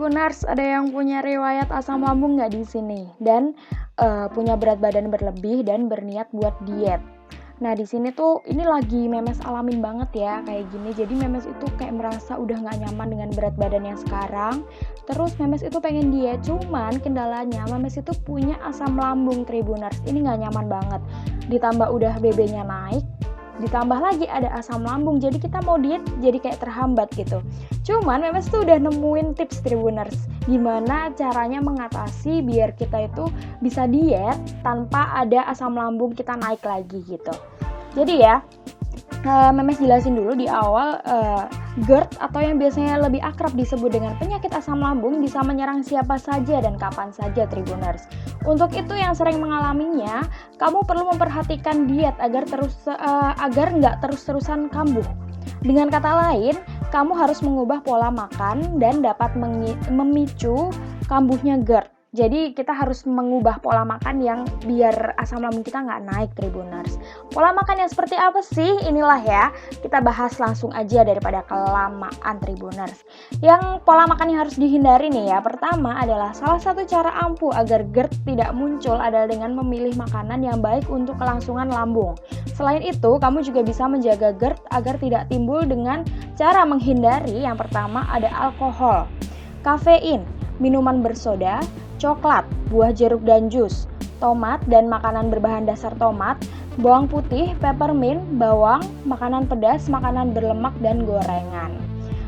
Tribuners, ada yang punya riwayat asam lambung nggak di sini? Dan punya berat badan berlebih dan berniat buat diet. Nah di sini tuh ini lagi Memes alamin banget ya kayak gini. Jadi Memes itu kayak merasa udah nggak nyaman dengan berat badan yang sekarang. Terus Memes itu pengen diet, cuman kendalanya Memes itu punya asam lambung Tribuners. Ini nggak nyaman banget. Ditambah udah BB-nya naik, ditambah lagi ada asam lambung, jadi kita mau diet jadi kayak terhambat gitu. Cuman Memes tuh udah nemuin tips Tribuners gimana caranya mengatasi biar kita itu bisa diet tanpa ada asam lambung kita naik lagi gitu. Jadi ya Memes jelasin dulu di awal, GERD atau yang biasanya lebih akrab disebut dengan penyakit asam lambung bisa menyerang siapa saja dan kapan saja Tribuners. Untuk itu yang sering mengalaminya, kamu perlu memperhatikan diet agar nggak terus-terusan kambuh. Dengan kata lain, kamu harus mengubah pola makan dan dapat memicu kambuhnya GERD. Jadi kita harus mengubah pola makan yang biar asam lambung kita nggak naik Tribuners. Pola makan yang seperti apa sih? Inilah ya, kita bahas langsung aja daripada kelamaan Tribuners. Yang pola makan yang harus dihindari nih ya, pertama adalah salah satu cara ampuh agar GERD tidak muncul adalah dengan memilih makanan yang baik untuk kelangsungan lambung. Selain itu, kamu juga bisa menjaga GERD agar tidak timbul dengan cara menghindari yang pertama ada alkohol, kafein, minuman bersoda, coklat, buah jeruk dan jus, tomat dan makanan berbahan dasar tomat, bawang putih, peppermint, bawang, makanan pedas, makanan berlemak, dan gorengan.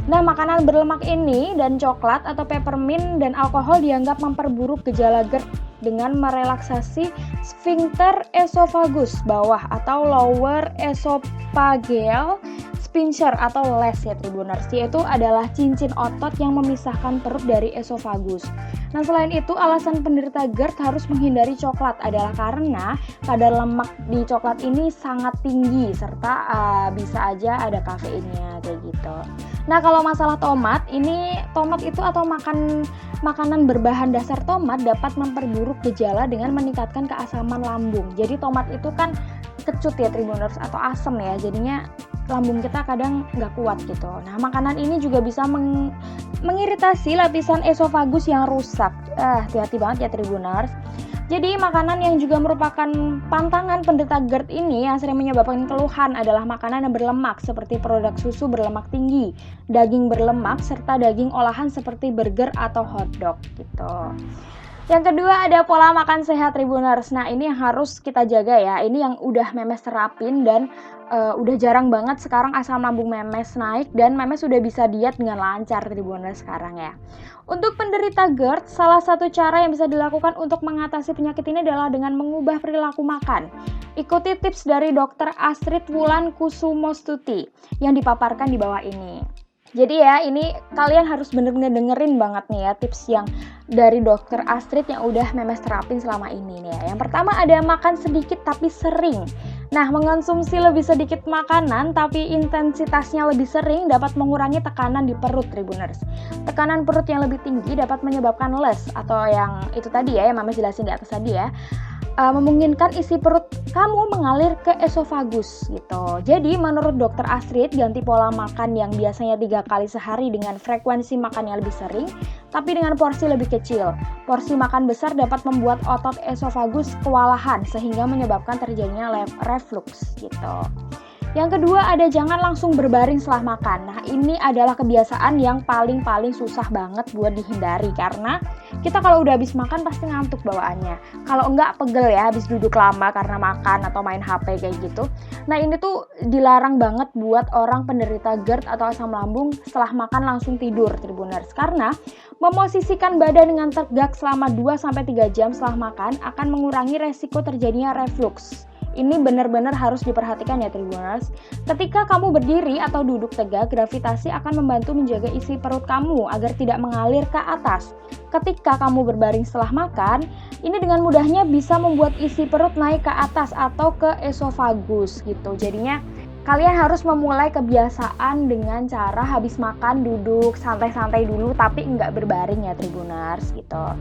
Nah, makanan berlemak ini dan coklat atau peppermint dan alkohol dianggap memperburuk gejala GERD dengan merelaksasi sphincter esophagus bawah atau lower esophageal sphincter atau les ya Tribuners, yaitu adalah cincin otot yang memisahkan perut dari esofagus. Nah selain itu alasan penderita GERD harus menghindari coklat adalah karena kadar lemak di coklat ini sangat tinggi serta bisa aja ada kafeinnya kayak gitu. Nah kalau masalah tomat, ini tomat itu atau makanan berbahan dasar tomat dapat memperburuk gejala dengan meningkatkan keasaman lambung. Jadi tomat itu kan kecut ya Tribuners atau asam ya, jadinya lambung kita kadang nggak kuat gitu. Nah makanan ini juga bisa mengiritasi lapisan esofagus yang rusak. Hati-hati banget ya Tribuners. Jadi makanan yang juga merupakan pantangan penderita GERD ini yang sering menyebabkan keluhan adalah makanan yang berlemak seperti produk susu berlemak tinggi, daging berlemak, serta daging olahan seperti burger atau hotdog gitu. Yang kedua ada pola makan sehat Tribuners. Nah ini yang harus kita jaga ya. Ini yang udah Memes terapin dan udah jarang banget sekarang asam lambung Memes naik dan Memes sudah bisa diet dengan lancar Tribuners sekarang ya. Untuk penderita GERD, salah satu cara yang bisa dilakukan untuk mengatasi penyakit ini adalah dengan mengubah perilaku makan. Ikuti tips dari Dr. Astrid Wulan Kusumostuti yang dipaparkan di bawah ini. Jadi ya, ini kalian harus bener-bener dengerin banget nih ya tips yang dari Dr. Astrid yang udah Memes terapin selama ini nih ya. Yang pertama ada makan sedikit tapi sering. Nah, mengonsumsi lebih sedikit makanan tapi intensitasnya lebih sering dapat mengurangi tekanan di perut Tribuners. Tekanan perut yang lebih tinggi dapat menyebabkan les atau yang itu tadi ya, yang Memes jelasin di atas tadi ya. Memungkinkan isi perut kamu mengalir ke esofagus gitu. Jadi menurut Dr. Astrid, ganti pola makan yang biasanya 3 kali sehari dengan frekuensi makan yang lebih sering, tapi dengan porsi lebih kecil. Porsi makan besar dapat membuat otot esofagus kewalahan sehingga menyebabkan terjadinya reflux gitu. Yang kedua ada jangan langsung berbaring setelah makan. Nah ini adalah kebiasaan yang paling susah banget buat dihindari karena kita kalau udah habis makan pasti ngantuk bawaannya. Kalau enggak pegel ya habis duduk lama karena makan atau main HP kayak gitu. Nah ini tuh dilarang banget buat orang penderita GERD atau asam lambung setelah makan langsung tidur Tribuners. Karena memosisikan badan dengan tegak selama 2-3 jam setelah makan akan mengurangi resiko terjadinya reflux. Ini benar-benar harus diperhatikan ya Tribuners. Ketika kamu berdiri atau duduk tegak, gravitasi akan membantu menjaga isi perut kamu agar tidak mengalir ke atas. Ketika kamu berbaring setelah makan, ini dengan mudahnya bisa membuat isi perut naik ke atas atau ke esofagus gitu. Jadinya kalian harus memulai kebiasaan dengan cara habis makan duduk santai-santai dulu tapi enggak berbaring ya Tribuners gitu.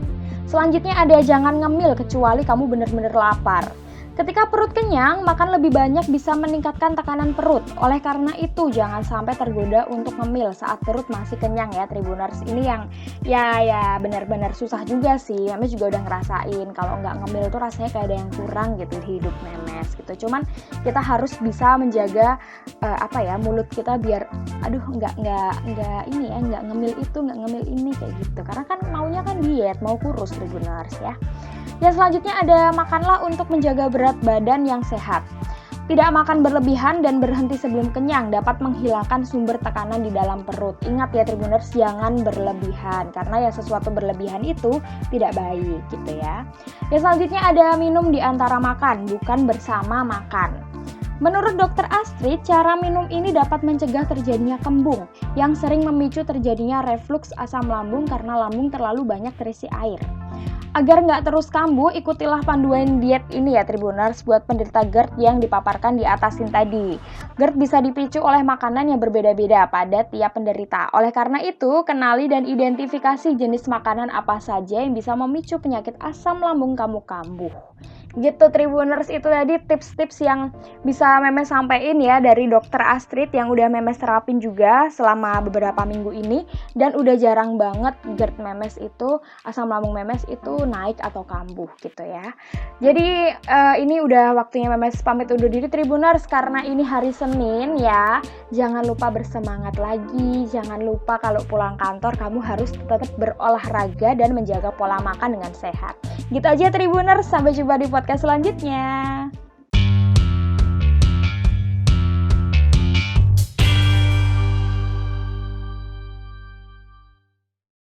Selanjutnya ada jangan ngemil kecuali kamu benar-benar lapar. Ketika perut kenyang, makan lebih banyak bisa meningkatkan tekanan perut. Oleh karena itu, jangan sampai tergoda untuk ngemil saat perut masih kenyang ya Tribuners. Ini yang ya benar-benar susah juga sih. Memes juga udah ngerasain kalau nggak ngemil tuh rasanya kayak ada yang kurang gitu di hidup Memes gitu. Cuman kita harus bisa menjaga mulut kita biar nggak ngemil itu, nggak ngemil ini kayak gitu. Karena kan maunya kan diet, mau kurus Tribuners ya. Yang selanjutnya ada makanlah untuk menjaga berat badan yang sehat. Tidak makan berlebihan dan berhenti sebelum kenyang dapat menghilangkan sumber tekanan di dalam perut. Ingat ya Tribuners, jangan berlebihan karena ya sesuatu berlebihan itu tidak baik gitu ya. Yang selanjutnya ada minum di antara makan, bukan bersama makan. Menurut Dr. Astrid, cara minum ini dapat mencegah terjadinya kembung yang sering memicu terjadinya refluks asam lambung karena lambung terlalu banyak terisi air. Agar nggak terus kambuh, ikutilah panduan diet ini ya Tribuners buat penderita GERD yang dipaparkan di atasin tadi. GERD bisa dipicu oleh makanan yang berbeda-beda pada tiap penderita. Oleh karena itu, kenali dan identifikasi jenis makanan apa saja yang bisa memicu penyakit asam lambung kamu kambuh. Gitu Tribuners, itu tadi tips-tips yang bisa Memes sampein ya dari Dr. Astrid yang udah Memes terapin juga selama beberapa minggu ini. Dan udah jarang banget GERD Memes itu, asam lambung Memes itu naik atau kambuh gitu ya. Jadi ini udah waktunya Memes pamit undur diri Tribuners karena ini hari Senin ya. Jangan lupa bersemangat lagi, jangan lupa kalau pulang kantor kamu harus tetap berolahraga dan menjaga pola makan dengan sehat. Gitu aja Tribuners, sampai jumpa di podcast selanjutnya.